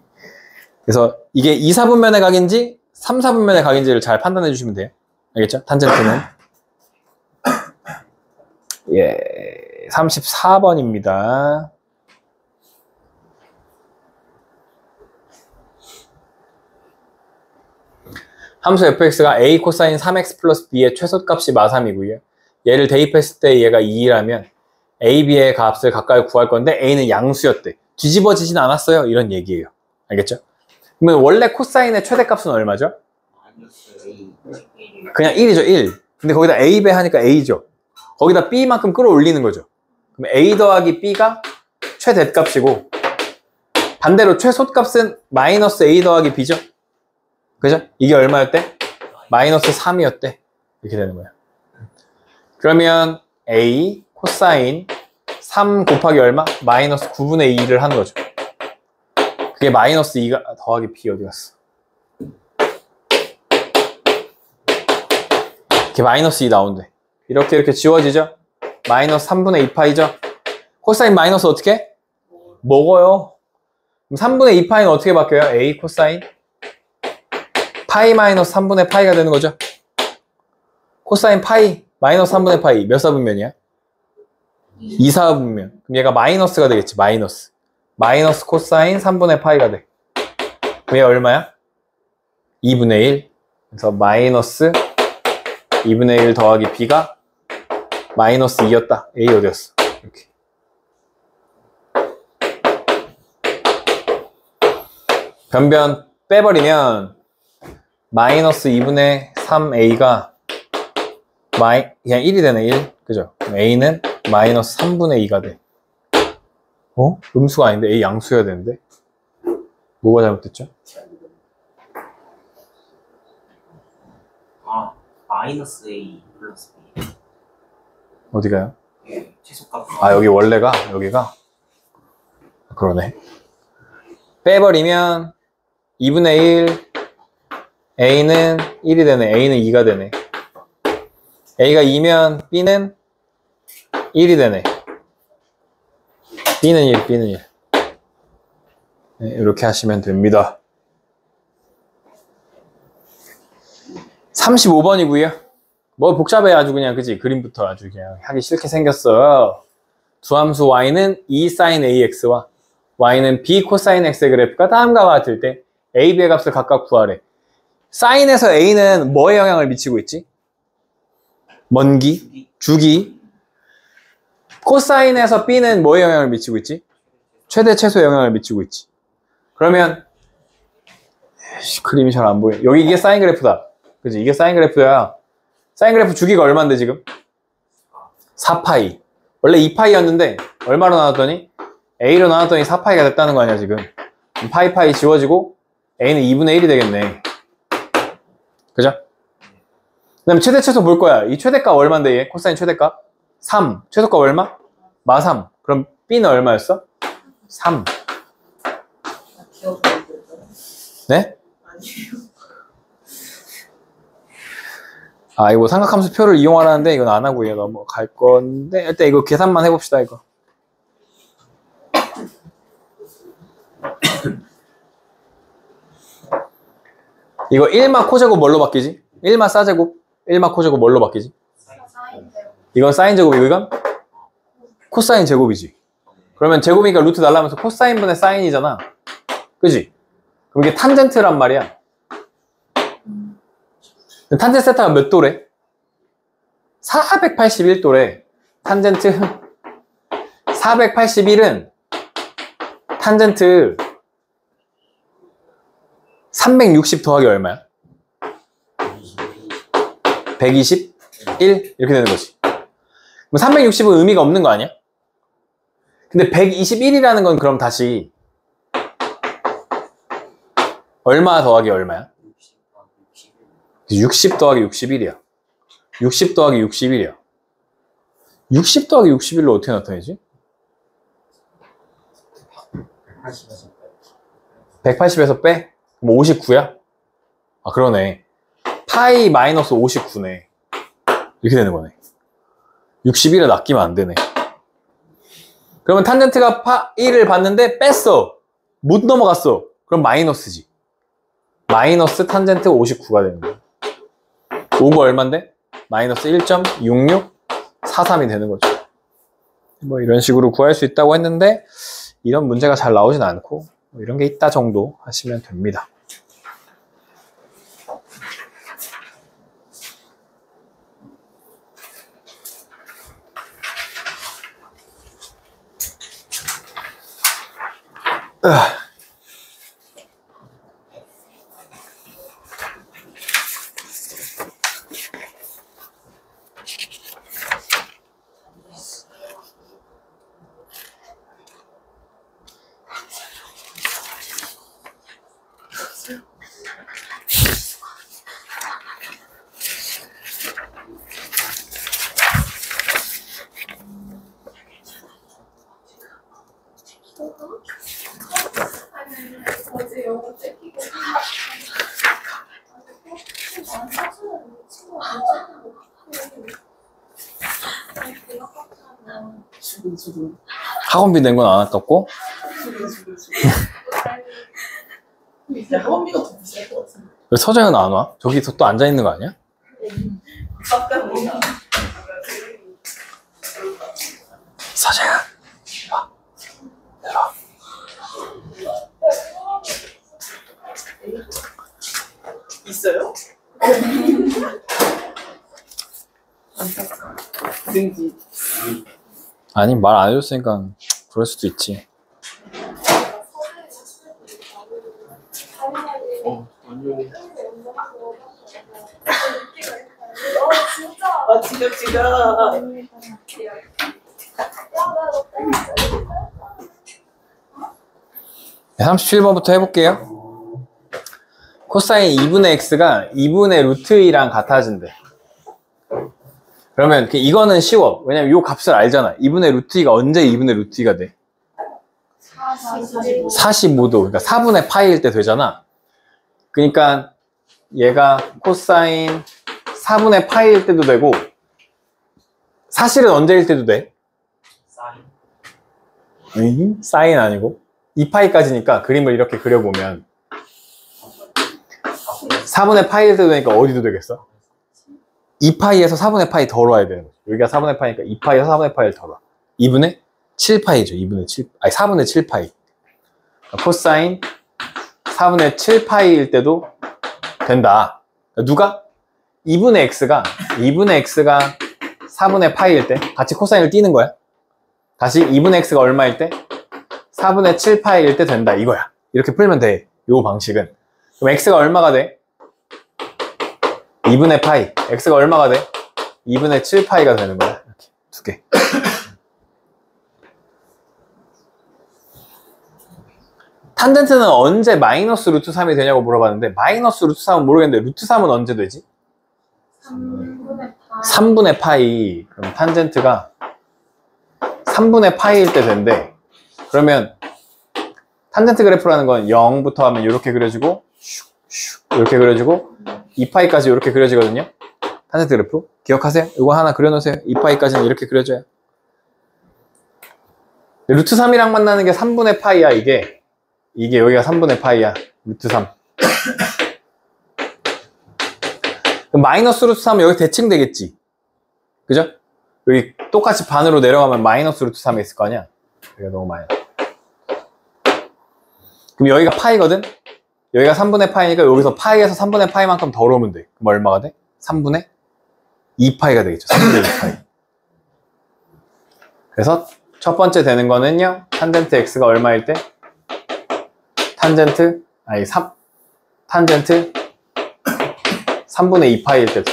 그래서 이게 2사분면의 각인지 3사분면의 각인지를 잘 판단해 주시면 돼요. 알겠죠? 탄젠트는 예 34번입니다. 함수 fx가 a 코사인 3x 플러스 b의 최소값이 마3이고요. 얘를 대입했을 때 얘가 2라면 a, b의 값을 각각 구할 건데 a는 양수였대. 뒤집어지진 않았어요. 이런 얘기예요. 알겠죠? 그러면 원래 코사인의 최대값은 얼마죠? 그냥 1이죠. 1. 근데 거기다 a배 하니까 a죠. 거기다 b만큼 끌어올리는 거죠. 그럼 a 더하기 b가 최대값이고 반대로 최소값은 마이너스 a 더하기 b죠. 그죠? 이게 얼마였대? 마이너스 3이었대. 이렇게 되는 거야. 그러면 a 코사인 3 곱하기 얼마? 마이너스 9분의 2를 하는 거죠. 그게 마이너스 2가 더하기 b 어디 갔어? 이렇게 마이너스 2 나온대. 이렇게 지워지죠? 마이너스 3분의 2파이죠? 코사인 마이너스 어떻게? 먹어요. 그럼 3분의 2파이는 어떻게 바뀌어요? a 코사인 파이 마이너스 3분의 파이가 되는 거죠? 코사인 파이 마이너스 3분의 파이 몇 사분면이야? 2사분면. 그럼 얘가 마이너스가 되겠지. 마이너스 코사인 3분의 파이가 돼. 그럼 얘 얼마야? 2분의 1. 그래서 마이너스 2분의 1 더하기 b가 마이너스 2였다. a 어디였어? 이렇게. 변변 빼버리면 마이너스 2분의 3a가 그냥 1이 되네. 1. 그죠? a는 마이너스 3분의 2가 돼. 음수가 아닌데 a 양수여야 되는데 뭐가 잘못됐죠? 마이너스 a 플러스 b. 어디가요? 최소값. 여기 원래가 여기가 그러네. 빼버리면 2분의 1 a는 1이 되네. a는 2가 되네. a가 2면 b는 1이 되네. b는 1. 네, 이렇게 하시면 됩니다. 35번이고요. 뭐 복잡해 아주 그냥 그지? 그림부터 아주 그냥 하기 싫게 생겼어. 두 함수 y는 2 sin ax와 y는 b 코사인 x의 그래프가 다음과 같을 때 a, b의 값을 각각 구하래. 사인에서 a는 뭐에 영향을 미치고 있지? 먼기, 주기. 코사인에서 b는 뭐에 영향을 미치고 있지? 최대 최소에 영향을 미치고 있지. 그러면 그림이 잘 안 보여. 여기 이게 사인 그래프다. 그치? 이게 사인 그래프야. 사인 그래프 주기가 얼마인데 지금? 4파이. 원래 2파이였는데 얼마로 나왔더니? a로 나왔더니 4파이가 됐다는 거 아니야 지금. 파이 지워지고 a는 2분의 1이 되겠네. 그죠? 그 다음에 최대 최소 볼 거야. 이 최대값 얼마인데 얘? 코사인 최대값? 3. 최소값 얼마? 마 3. 그럼 b는 얼마였어? 3. 네? 이거 삼각함수 표를 이용하라는데 이건 안 하고 얘 넘어갈 건데 일단 이거 계산만 해봅시다 이거. 이거 1마 코제곱 뭘로 바뀌지? 1마 사제곱 1마 코제곱 뭘로 바뀌지? 이건 사인 제곱이고 이건 코사인 제곱이지. 그러면 제곱이니까 루트 날라면서 코사인 분의 사인이잖아. 그지? 그럼 이게 탄젠트란 말이야. 탄젠트 세타가 몇 도래? 481도래. 탄젠트 481은 탄젠트 360 더하기 얼마야? 121? 이렇게 되는 거지. 그럼 360은 의미가 없는 거 아니야? 근데 121이라는 건 그럼 다시 얼마 더하기 얼마야? 60 더하기 61이야. 60 더하기 61이야. 60 더하기 61로 어떻게 나타내지? 180에서 빼? 그럼 59야? 그러네. 파이 마이너스 59네. 이렇게 되는 거네. 61에 낚이면 안 되네. 그러면 탄젠트가 1을 봤는데 뺐어. 못 넘어갔어. 그럼 마이너스지. 마이너스 탄젠트 59가 되는 거야. 5가 얼만데? 마이너스 1.6643이 되는 거죠. 뭐 이런 식으로 구할 수 있다고 했는데 이런 문제가 잘 나오진 않고 뭐 이런 게 있다 정도 하시면 됩니다. 아니, 어제 영어 째기고. 사실은 친구가 괜찮은 것 같아. 수근수근. 학원비 낸 건 안 아깝고 수근수근. 이제 학원비가 더 비쌀 것 같은데. 왜 서재는 안 와? 저기서 또 앉아 있는 거 아니야? 깜짝 놀라. 서재야 와 내려와. 있어요? 등기. 아니 말 안 해줬으니까 그럴 수도 있지. 아니요. 아 지갑. 37번부터 해볼게요. 코사인 2분의 x가 2분의 루트 2랑 같아진대. 그러면 이거는 쉬워. 왜냐면 이 값을 알잖아. 2분의 루트 2가 언제 2분의 루트 2가 돼? 45도. 그러니까 4분의 파이일 때 되잖아. 그러니까 얘가 코사인 4분의 파이일 때도 되고 사실은 언제일 때도 돼? 사인. 사인 아니고 2파이까지니까 그림을 이렇게 그려보면 4분의 파이일 때도 되니까 어디도 되겠어? 2파이에서 4분의 파이 덜어야 되는 거죠. 여기가 4분의 파이니까 2파이에서 4분의 파이를 덜어. 2분의 7파이죠. 2분의 7, 아니 4분의 7파이. 코사인 4분의 7파이일 때도 된다. 누가? 2분의 x가 4분의 파이일 때 같이 코사인을 띄는 거야. 다시 2분의 x가 얼마일 때? 4분의 7파이일 때 된다 이거야. 이렇게 풀면 돼. 이 방식은. 그럼 x가 얼마가 돼? 2분의 파이. x가 얼마가 돼? 2분의 7파이가 되는 거야. 이렇게 두 개. 탄젠트는 언제 마이너스 루트 3이 되냐고 물어봤는데 마이너스 루트 3은 모르겠는데 루트 3은 언제 되지? 3분의 파이. 그럼 탄젠트가 3분의 파이일 때 된대. 그러면 탄젠트 그래프라는 건 0부터 하면 이렇게 그려지고 이렇게 그려지고 2파이까지 이렇게 그려지거든요. 탄젠트 그래프 기억하세요? 이거 하나 그려놓으세요. 2파이까지는 이렇게 그려져요. 루트 3이랑 만나는 게 3분의 파이야. 이게 여기가 3분의 파이야. 루트 3. 그럼 마이너스 루트 3은 여기 대칭 되겠지. 그죠? 여기 똑같이 반으로 내려가면 마이너스 루트 3이 있을 거 아니야. 여기가 너무 많이. 그럼 여기가 파이거든? 여기가 3분의 파이니까 여기서 파이에서 3분의 파이만큼 덜어오면 돼. 그럼 얼마가 돼? 3분의 2파이가 되겠죠. 3분의 2파이. 그래서 첫 번째 되는 거는요. 탄젠트 x가 얼마일 때? 탄젠트 3분의 2파이일 때.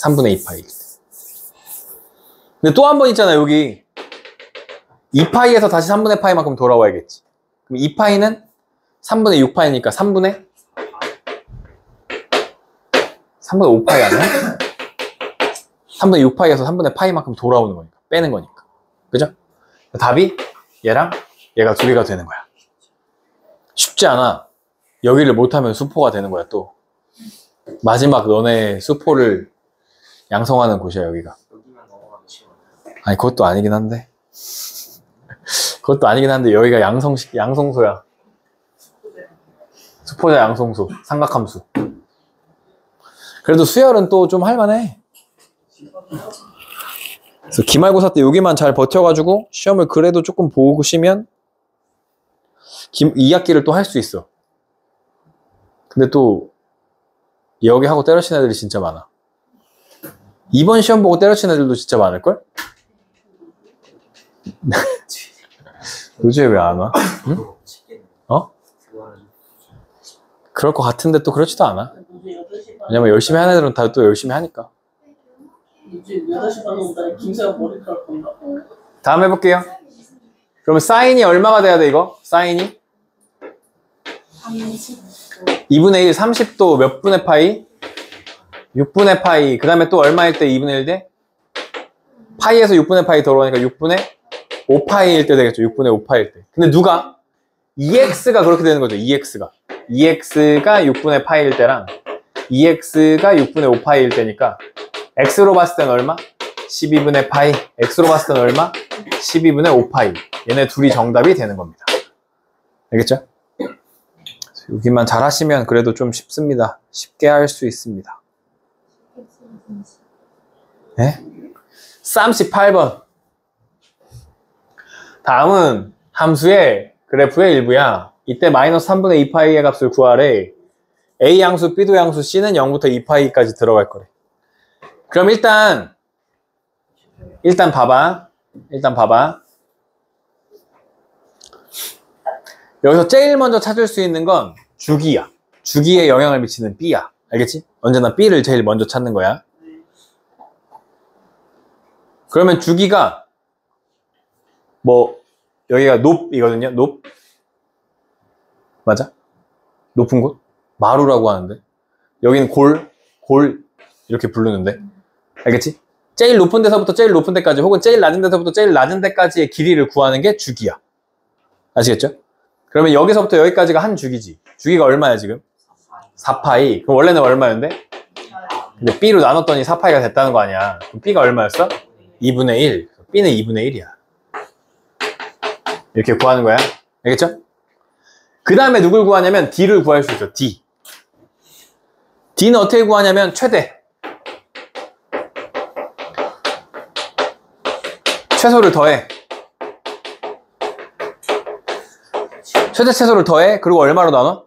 3분의 2파이일 때. 근데 또 한 번 있잖아요. 여기 2파이에서 다시 3분의 파이만큼 돌아와야겠지. 그럼 2파이는 3분의 6파이니까 3분의 5파이 아니야? 3분의 6파이에서 3분의 파이만큼 돌아오는 거니까. 빼는 거니까. 그죠? 답이 얘랑 얘가 두 개가 되는 거야. 쉽지 않아. 여기를 못하면 수포가 되는 거야 또. 마지막 너네 수포를 양성하는 곳이야 여기가. 여기만 넘어가면 쉬워요. 아니 그것도 아니긴 한데 여기가 양성소야. 수포자 양성소 삼각함수. 그래도 수열은 또 좀 할만해. 그래서 기말고사 때 여기만 잘 버텨가지고 시험을 그래도 조금 보고 쉬면 2학기를 또 할 수 있어. 근데 또 여기 하고 때려친 애들이 진짜 많아. 이번 시험 보고 때려친 애들도 진짜 많을걸? 도저히 왜 안 와? 치겠네. 어? 그거는 그럴 것 같은데 또 그렇지도 않아. 이제 8시 반. 왜냐면 열심히 하는 애들은 다 또 열심히 하니까. 이제 8시 반 온다. 김세현 머리카락 건다. 다음 해볼게요. 그러면 사인이 얼마가 돼야 돼, 이거? 사인이? 2분의 1, 30도 몇 분의 파이? 6분의 파이. 그 다음에 또 얼마일 때 2분의 1 돼? 파이에서 6분의 파이 더러우니까 6분의 5파이일 때 되겠죠. 6분의 5파이일 때. 근데 누가? 2x가 그렇게 되는 거죠. 2x가. 2x가 6분의 파이일 때랑 2x가 6분의 5파이일 때니까 x로 봤을 때는 얼마? 12분의 파이. x로 봤을 때는 얼마? 12분의 5파이. 얘네 둘이 정답이 되는 겁니다. 알겠죠? 여기만 잘 하시면 그래도 좀 쉽습니다. 쉽게 할 수 있습니다. 네? 38번. 다음은 함수의 그래프의 일부야. 이때 마이너스 3분의 2파이의 값을 구하래. A 양수, B도 양수, C는 0부터 2파이까지 들어갈 거래. 그럼 일단 봐봐. 여기서 제일 먼저 찾을 수 있는 건 주기야. 주기에 영향을 미치는 B야. 알겠지? 언제나 B를 제일 먼저 찾는 거야. 그러면 주기가 뭐 여기가 높이거든요. 높 맞아? 높은 곳? 마루라고 하는데 여기는 골 이렇게 부르는데 알겠지? 제일 높은 데서부터 제일 높은 데까지 혹은 제일 낮은 데서부터 제일 낮은 데까지의 길이를 구하는 게 주기야. 아시겠죠? 그러면 여기서부터 여기까지가 한 주기지. 주기가 얼마야 지금? 4파이. 그럼 원래는 얼마였는데? 근데 B로 나눴더니 4파이가 됐다는 거 아니야. 그럼 B가 얼마였어? 2분의 1. B는 2분의 1이야. 이렇게 구하는 거야. 알겠죠? 그 다음에 누굴 구하냐면 D를 구할 수 있어. D. D는 어떻게 구하냐면 최대. 최소를 더해. 최대 최소를 더해. 그리고 얼마로 나눠?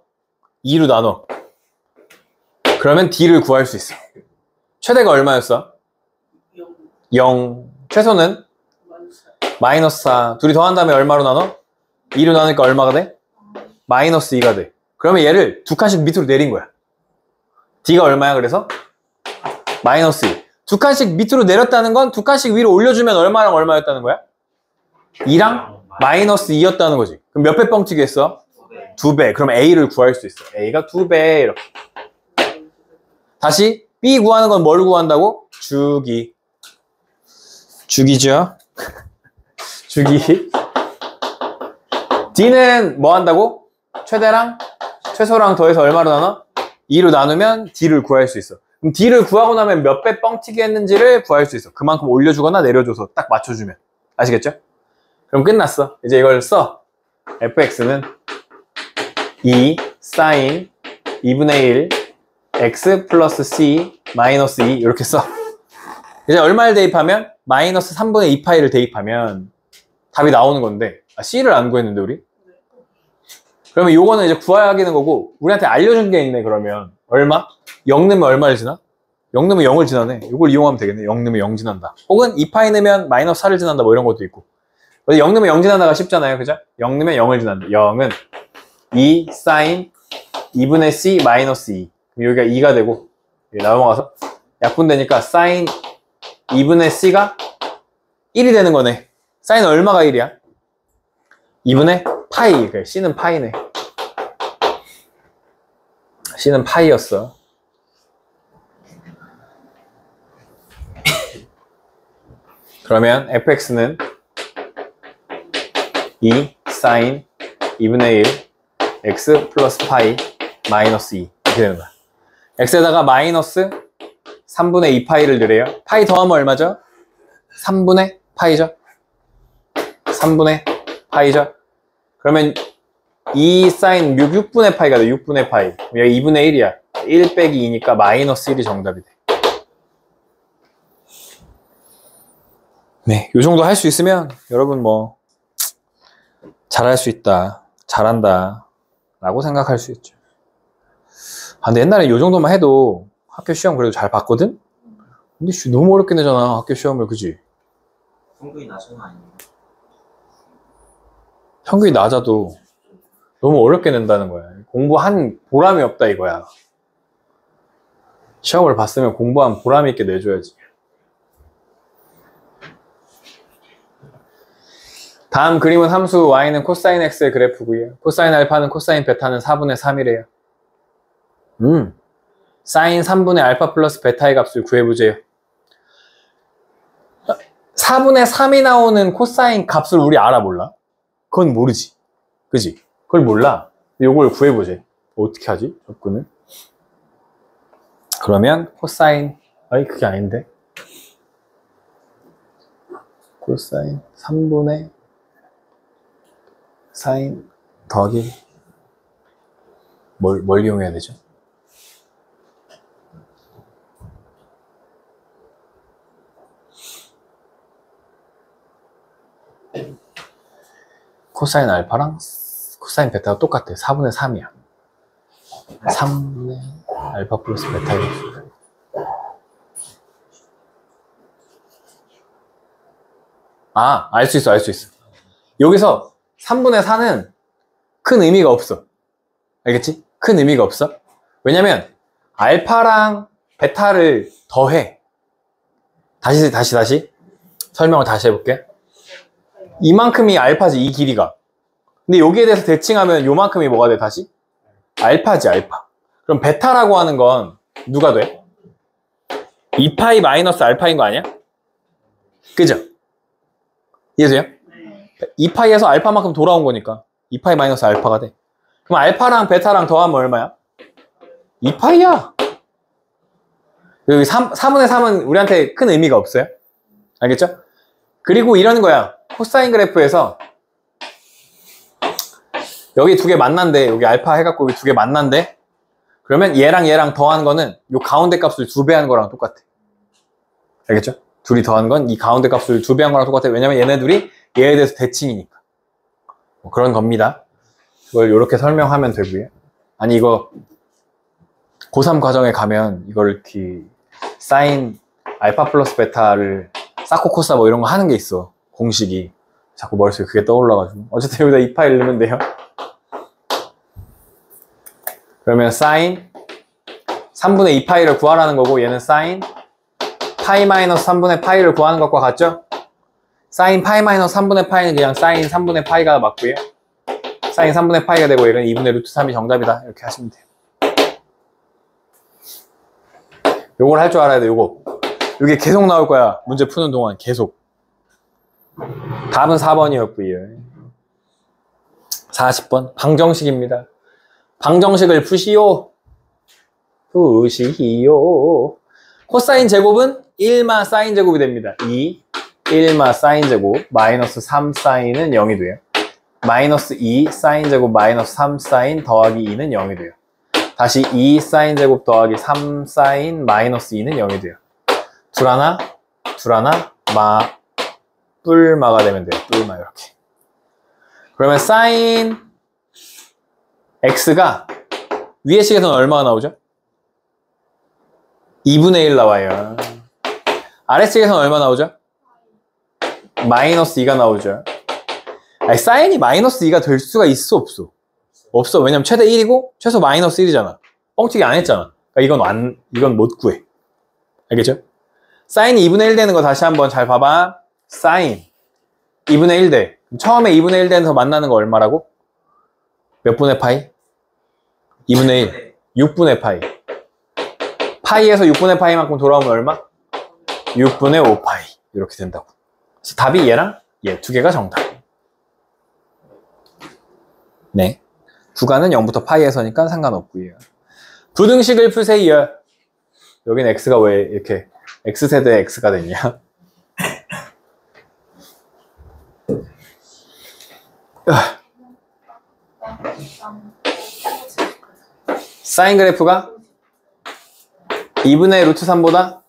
2로 나눠. 그러면 D를 구할 수 있어. 최대가 얼마였어? 0. 최소는? 마이너스 4. 둘이 더한 다음에 얼마로 나눠? 2로 나누니까 얼마가 돼? 마이너스 2가 돼. 그러면 얘를 두 칸씩 밑으로 내린 거야. D가 얼마야 그래서? 마이너스 2. 두 칸씩 밑으로 내렸다는 건 두 칸씩 위로 올려주면 얼마랑 얼마였다는 거야? 2랑 마이너스 2였다는 거지. 그럼 몇 배 뻥튀기 했어? 2배. 그럼 A를 구할 수 있어. A가 2배 이렇게. 다시 B 구하는 건 뭘 구한다고? 주기. 주기죠. 주기. D는 뭐 한다고? 최대랑 최소랑 더해서 얼마로 나눠? 2로 나누면 D를 구할 수 있어. 그럼 D를 구하고 나면 몇 배 뻥튀기 했는지를 구할 수 있어. 그만큼 올려주거나 내려줘서 딱 맞춰주면. 아시겠죠? 그럼 끝났어. 이제 이걸 써. fx는 2 sin 2분의 1 x 플러스 c 마이너스 2 이렇게 써. 이제 얼마를 대입하면? 마이너스 3분의 2파이를 대입하면 답이 나오는 건데 c를 안 구했는데 우리? 그러면 요거는 이제 구하기는 거고 우리한테 알려준 게 있네. 그러면 얼마? 0 넣으면 얼마를 지나? 0 넣으면 0을 지나네. 이걸 이용하면 되겠네. 0 넣으면 0 지난다. 혹은 2파이 넣으면 마이너스 4를 지난다. 뭐 이런 것도 있고. 0 넣으면 0 지나다가 쉽잖아요. 그죠? 0 넣으면 0을 지난다. 0은 2 sin 2분의 c 마이너스 2. 그럼 여기가 2가 되고 여기 넘어가서 약분되니까 sin 2분의 c가 1이 되는 거네. sin 얼마가 1이야? 2분의 파이. 그래, c는 파이네. c는 파이였어. 그러면 fx는 2 sin 2분의 1 x 플러스 파이 마이너스 2 이렇게 되는 거야. x에다가 마이너스 3분의 2파이를 넣으래요. 파이 더하면 얼마죠? 3분의 파이죠. 3분의 파이죠. 그러면 2 sin 6분의 파이가 돼. 6분의 파이. 여기 2분의 1이야. 1 빼기 2니까 마이너스 1이 정답이 돼. 네, 요 정도 할 수 있으면 여러분 뭐 잘할 수 있다, 잘한다 라고 생각할 수 있죠. 아, 근데 옛날에 요 정도만 해도 학교 시험 그래도 잘 봤거든? 근데 너무 어렵게 내잖아 학교 시험을. 그지? 성분이 낮은 거 아니에요? 평균이 낮아도 너무 어렵게 낸다는 거야. 공부한 보람이 없다 이거야. 시험을 봤으면 공부한 보람 있게 내줘야지. 다음 그림은 함수 y는 코사인 x의 그래프고요. 코사인 알파는 코사인 베타는 4분의 3이래요. 사인 3분의 알파 플러스 베타의 값을 구해보세요. 4분의 3이 나오는 코사인 값을 우리 알아 몰라? 그건 모르지. 그지? 그걸 몰라. 요걸 구해보세요. 어떻게 하지? 접근을. 그러면 코사인, 아니 그게 아닌데. 코사인 3분의 사인 더하기 뭘 이용해야 되죠? 코사인 알파랑 코사인 베타가 똑같아. 4분의 3이야. 3분의 알파 플러스 베타의 알 수 있어, 알 수 있어. 여기서 3분의 4는 큰 의미가 없어. 알겠지? 큰 의미가 없어. 왜냐면 알파랑 베타를 더해. 다시 설명을 다시 해볼게. 이만큼이 알파지, 이 길이가. 근데 여기에 대해서 대칭하면 요만큼이 뭐가 돼, 다시? 알파지, 알파. 그럼 베타라고 하는 건 누가 돼? 2파이 마이너스 알파인 거 아니야? 그죠? 이해돼요? 2파이에서 알파만큼 돌아온 거니까 2파이 마이너스 알파가 돼. 그럼 알파랑 베타랑 더하면 얼마야? 2파이야. 여기 4분의 3은 우리한테 큰 의미가 없어요. 알겠죠? 그리고 이러는 거야. 코사인 그래프에서 여기 두 개 만난대. 여기 알파 해갖고 여기 두 개 만난대. 그러면 얘랑 더한 거는 요 가운데 값을 2배 한 거랑 똑같아. 알겠죠? 둘이 더한 건 이 가운데 값을 2배 한 거랑 똑같아. 왜냐면 얘네 둘이 얘에 대해서 대칭이니까. 뭐 그런 겁니다. 그걸 이렇게 설명하면 되고요. 아니 이거 고3 과정에 가면 이걸 이렇게 사인 알파 플러스 베타를 사코코사 뭐 이런 거 하는 게 있어. 공식이. 자꾸 머릿속에 그게 떠올라가지고. 어쨌든 여기다 2파이를 넣으면 돼요. 그러면 사인 3분의 2파이를 구하라는 거고 얘는 사인 파이 마이너스 3분의 파이를 구하는 것과 같죠? 사인 파이 마이너스 3분의 파이는 그냥 사인 3분의 파이가 맞고요. 사인 3분의 파이가 되고 얘는 2분의 루트 3이 정답이다. 이렇게 하시면 돼요. 요걸 할 줄 알아야 돼, 요거. 이게 계속 나올 거야. 문제 푸는 동안 계속. 답은 4번이었고요. 40번. 방정식입니다. 방정식을 푸시오. 코사인 제곱은 1마 사인 제곱이 됩니다. 1마 사인 제곱 마이너스 3 사인은 0이 돼요. 마이너스 2 사인 제곱 마이너스 3 사인 더하기 2는 0이 돼요. 다시 2 사인 제곱 더하기 3 사인 마이너스 2는 0이 돼요. 둘 하나 뿔마가 되면 돼요. 뿔마 이렇게. 그러면 사인 x가 위의 식에서는 얼마가 나오죠? 2분의 1 나와요. 아래식에서는 얼마 나오죠? 마이너스 2가 나오죠. 아니, 사인이 마이너스 2가 될 수가 있어, 없어? 없어. 왜냐면 최대 1이고 최소 마이너스 1이잖아. 뻥튀기 안 했잖아. 그러니까 이건 못 구해. 알겠죠? 사인이 2분의 1 되는 거 다시 한번 잘 봐봐. 사인 2분의 1 돼. 처음에 2분의 1 되면서 만나는 거 얼마라고? 몇 분의 파이? 2분의 1. 6분의 파이. 파이에서 6분의 파이만큼 돌아오면 얼마? 6분의 5파이. 이렇게 된다고. 그래서 답이 얘랑 얘 두 개가 정답. 네. 구간은 0부터 파이에서니까 상관없고요. 부등식을 푸세요. 여긴 x가 왜 이렇게 x세대 x가 됐냐? 사인 그래프가 2분의 루트 3보다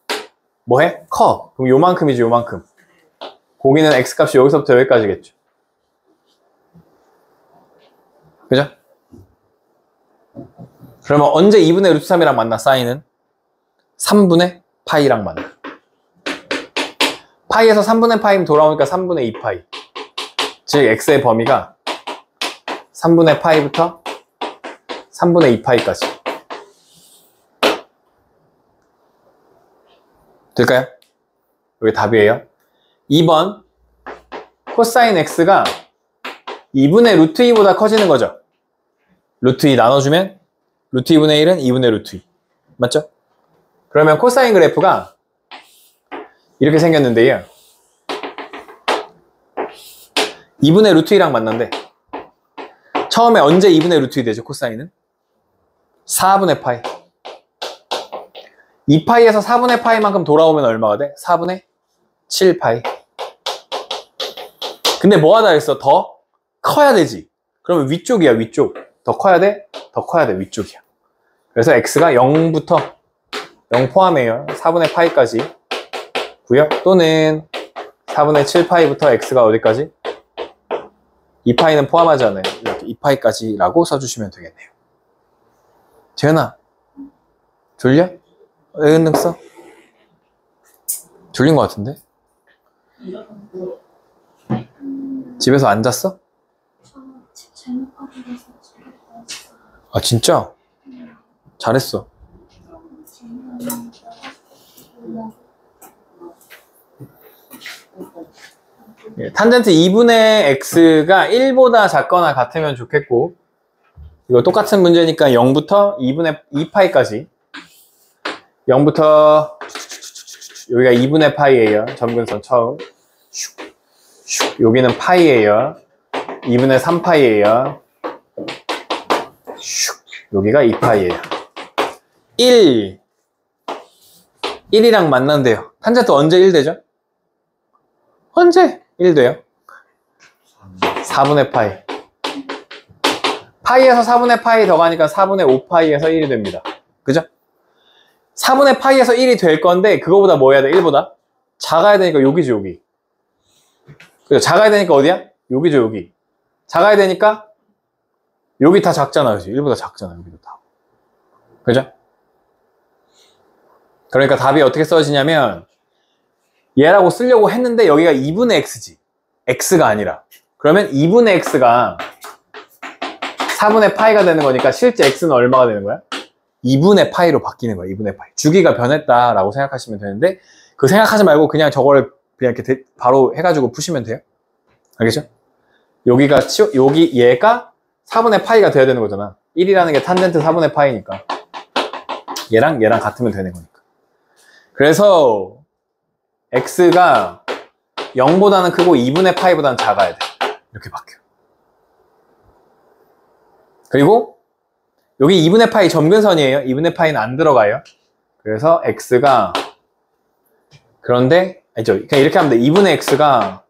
뭐해? 커. 그럼 요만큼이지, 요만큼. 거기는 x값이 여기서부터 여기까지겠죠. 그죠? 그러면 언제 2분의 루트 3이랑 만나, 사인은? 3분의 파이랑 만나. 파이에서 3분의 파이면 돌아오니까 3분의 2파이. 즉 x의 범위가 3분의 파이부터 3분의 2파이까지. 될까요? 이게 답이에요. 2번 코사인 x가 2분의 루트 2보다 커지는 거죠. 루트 2 나눠주면 루트 2분의 1은 2분의 루트 2. 맞죠? 그러면 코사인 그래프가 이렇게 생겼는데요. 2분의 루트 2랑 만난대. 처음에 언제 2분의 루트 2 되죠? 코사인은? 4분의 파이. 2파이에서 4분의 파이만큼 돌아오면 얼마가 돼? 4분의 7파이. 근데 뭐 하다 했어? 더 커야 되지. 그러면 위쪽이야, 위쪽. 더 커야 돼? 더 커야 돼, 위쪽이야. 그래서 x가 0부터 0 포함해요. 4분의 파이까지. 고요. 또는 4분의 7파이부터 x가 어디까지? 2파이는 포함하지 않아요. 이렇게 2파이까지 라고 써주시면 되겠네요. 재현아, 졸려? 왜 은능 써? 졸린 것 같은데? 집에서 안 잤어? 제목하고 나서 집에 아 진짜? 잘했어. 탄젠트 2분의 x가 1보다 작거나 같으면 좋겠고, 이거 똑같은 문제니까 0부터 2분의 2파이까지. 0부터 여기가 2분의 파이예요. 점근선 처음. 여기는 파이예요. 2분의 3파이예요. 여기가 2파이예요. 1이랑 만난대요. 탄젠트 언제 1 되죠? 언제 1 돼요? 4분의 파이. 파이에서 4분의 파이 더 가니까 4분의 5파이에서 1이 됩니다. 그죠? 4분의 파이에서 1이 될 건데 그거보다 뭐 해야 돼? 1보다? 작아야 되니까 여기죠, 여기. 그죠? 작아야 되니까 어디야? 여기죠, 여기. 작아야 되니까 여기 다 작잖아, 그죠? 1보다 작잖아, 여기도 다. 그죠? 그러니까 답이 어떻게 써지냐면 얘라고 쓰려고 했는데 여기가 2분의 x지. x가 아니라. 그러면 2분의 x가 4분의 파이가 되는 거니까 실제 x는 얼마가 되는 거야? 2분의 파이로 바뀌는 거야. 2분의 파이. 주기가 변했다라고 생각하시면 되는데 그 생각하지 말고 그냥 저거를 그냥 이렇게 바로 해가지고 푸시면 돼요. 알겠죠? 여기가 여기 얘가 4분의 파이가 돼야 되는 거잖아. 1이라는 게 탄젠트 4분의 파이니까 얘랑 같으면 되는 거니까. 그래서 x가 0보다는 크고 2분의 파이보다는 작아야 돼. 이렇게 바뀌어. 그리고 여기 2분의 파이 점근선이에요. 2분의 파이는 안 들어가요. 그래서 x가 그런데 아니죠. 그냥 이렇게 하면 돼. 2분의 x가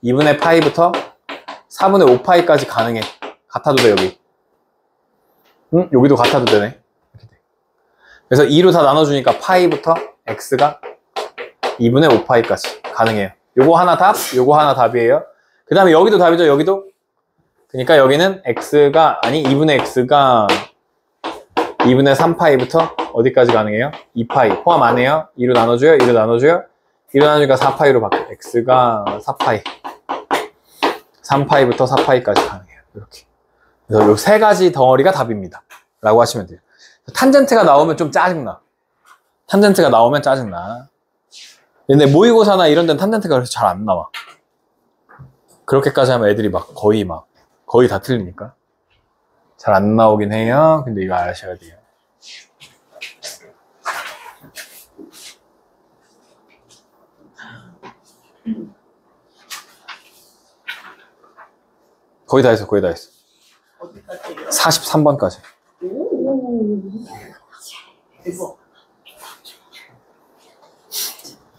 2분의 파이부터 4분의 5파이까지 가능해. 같아도 돼, 여기. 응? 여기도 같아도 되네. 이렇게 돼. 그래서 2로 다 나눠주니까 파이부터 x가 2분의 5파이까지 가능해요. 요거 하나 답, 요거 하나 답이에요. 그 다음에 여기도 답이죠, 여기도. 그러니까 여기는 x가, 아니 2분의 x가 2분의 3파이부터 어디까지 가능해요? 2파이. 포함 안 해요? 2로 나눠줘요, 2로 나눠줘요. 2로 나누니까 4파이로 바뀌어요. x가 4파이. 3파이부터 4파이까지 가능해요. 이렇게. 그래서 요 세 가지 덩어리가 답입니다. 라고 하시면 돼요. 탄젠트가 나오면 좀 짜증나. 탄젠트가 나오면 짜증나. 근데 모의고사나 이런 데는 탄젠트가 그래서 잘 안 나와. 그렇게까지 하면 애들이 거의 다 틀리니까. 잘 안 나오긴 해요. 근데 이거 아셔야 돼요. 거의 다 했어, 거의 다 했어. 어디까지요? 43번까지. 오, 대박.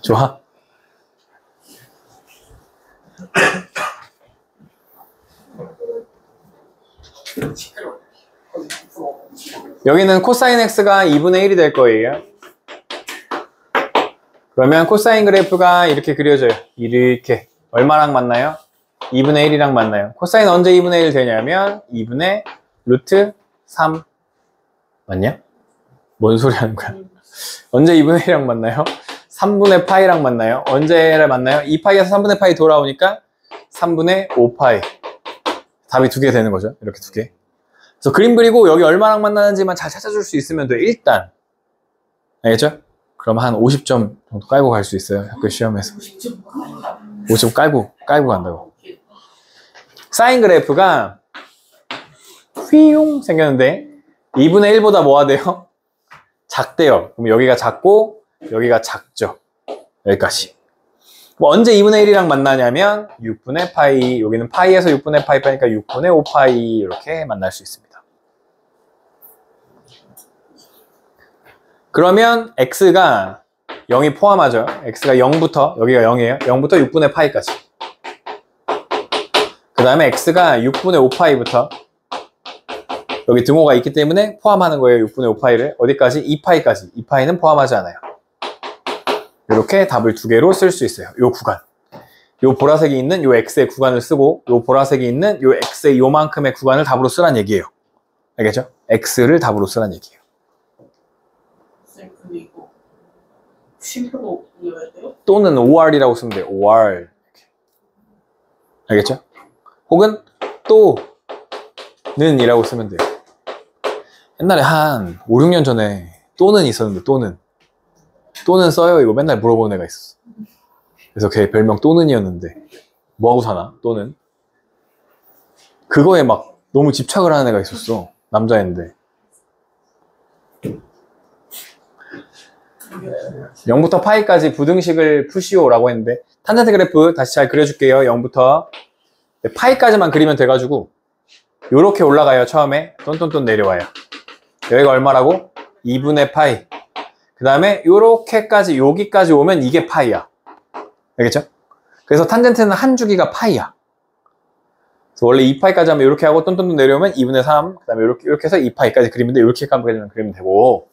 좋아? 여기는 코사인 x가 2분의 1이 될 거예요. 그러면 코사인 그래프가 이렇게 그려져요. 이렇게. 얼마랑 만나요? 2분의 1이랑 만나요. 코사인 언제 2분의 1 되냐면 2분의 루트 3 맞냐? 뭔 소리 하는 거야? 언제 2분의 1이랑 만나요? 3분의 파이랑 만나요. 언제를 만나요? 2파이에서 3분의 파이 돌아오니까 3분의 5파이. 답이 두 개 되는 거죠. 이렇게 두 개. 그래서 그림 그리고 여기 얼마랑 만나는지만 잘 찾아줄 수 있으면 돼. 일단. 알겠죠? 그럼 한 50점 정도 깔고 갈 수 있어요. 학교 시험에서. 50점 깔고 간다고. 사인 그래프가 휘용 생겼는데 2분의 1보다 뭐가 돼요? 작대요. 그럼 여기가 작고 여기가 작죠. 여기까지. 그럼 언제 2분의 1이랑 만나냐면 6분의 파이, 여기는 파이에서 6분의 파이 빼니까 6분의 5파이 이렇게 만날 수 있습니다. 그러면 x가 0이 포함하죠. x가 0부터, 여기가 0이에요. 0부터 6분의 파이까지. 그 다음에 x가 6분의 5파이부터 여기 등호가 있기 때문에 포함하는 거예요. 6분의 5파이를. 어디까지? 2파이까지. 2파이는 포함하지 않아요. 이렇게 답을 두 개로 쓸 수 있어요. 요 구간. 요 보라색이 있는 요 x의 구간을 쓰고 요 보라색이 있는 요 x의 요만큼의 구간을 답으로 쓰란 얘기예요. 알겠죠? x를 답으로 쓰란 얘기예요. 쌤, 근데 이거 쉼표로 이어야 돼요? 또는 OR이라고 쓰면 돼요. OR. 이렇게. 알겠죠? 혹은 또는 이라고 쓰면 돼요. 옛날에 한 5, 6년 전에 또는 있었는데 또는 써요? 이거 맨날 물어보는 애가 있었어. 그래서 걔 별명 또는이었는데 뭐하고 사나? 또는 그거에 막 너무 집착을 하는 애가 있었어. 남자애인데 0부터 파이까지 부등식을 푸시오라고 했는데 탄젠트 그래프 다시 잘 그려줄게요. 0부터 파이까지만 그리면 돼가지고 요렇게 올라가요. 처음에 똔똔똔 내려와요. 여기가 얼마라고? 2분의 파이. 그 다음에 요렇게까지 여기까지 오면 이게 파이야. 알겠죠? 그래서 탄젠트는 한 주기가 파이야. 그래서 원래 2파이까지 하면 이렇게 하고 똔똔똔 내려오면 2분의 3. 그 다음에 이렇게 해서 2파이까지 그리면 돼. 이렇게까지만 그리면 되고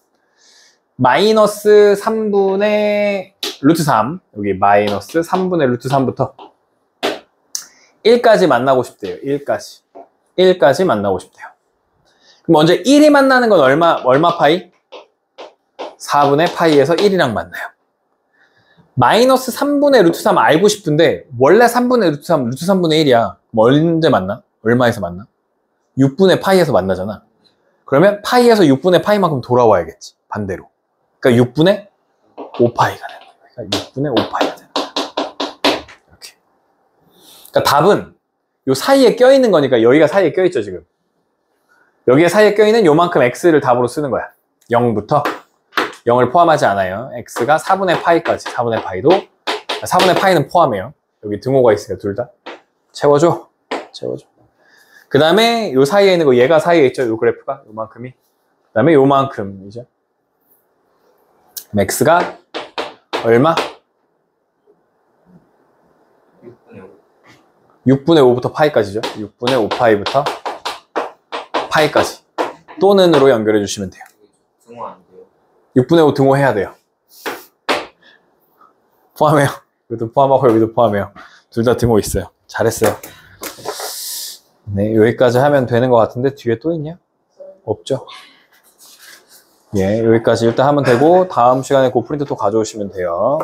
마이너스 3분의 루트 3 여기 마이너스 3분의 루트 3부터 1까지 만나고 싶대요. 1까지 만나고 싶대요. 그럼 먼저 1이 만나는 건 얼마 파이? 4분의 파이에서 1이랑 만나요. 마이너스 3분의 루트 3 알고 싶은데 원래 3분의 루트 3, 루트 3분의 1이야. 그럼 언제 만나? 얼마에서 만나? 6분의 파이에서 만나잖아. 그러면 파이에서 6분의 파이만큼 돌아와야겠지. 반대로. 그러니까 6분의 5파이가 되는 거야. 그러니까 6분의 5파이가 되는 거야. 이렇게. 그러니까 답은 요 사이에 껴있는 거니까 여기가 사이에 껴있죠 지금. 여기에 사이에 껴있는 요만큼 x를 답으로 쓰는 거야. 0부터 0을 포함하지 않아요. x가 4분의 파이까지. 4분의 파이도 4분의 파이는 포함해요. 여기 등호가 있으니까 둘 다 채워줘. 그 다음에 요 사이에 있는 거 얘가 사이에 있죠. 요 그래프가 요만큼이. 그 다음에 요만큼이죠. x가 얼마? 6분의 5부터 파이까지죠. 6분의 5파이부터 파이까지. 또는으로 연결해 주시면 돼요. 등호 안 돼요? 6분의 5 등호해야 돼요. 포함해요. 여기도 포함하고 여기도 포함해요. 둘 다 등호 있어요. 잘했어요. 네, 여기까지 하면 되는 것 같은데 뒤에 또 있냐? 없죠? 예, 여기까지 일단 하면 되고 다음 시간에 그 프린트 또 가져오시면 돼요.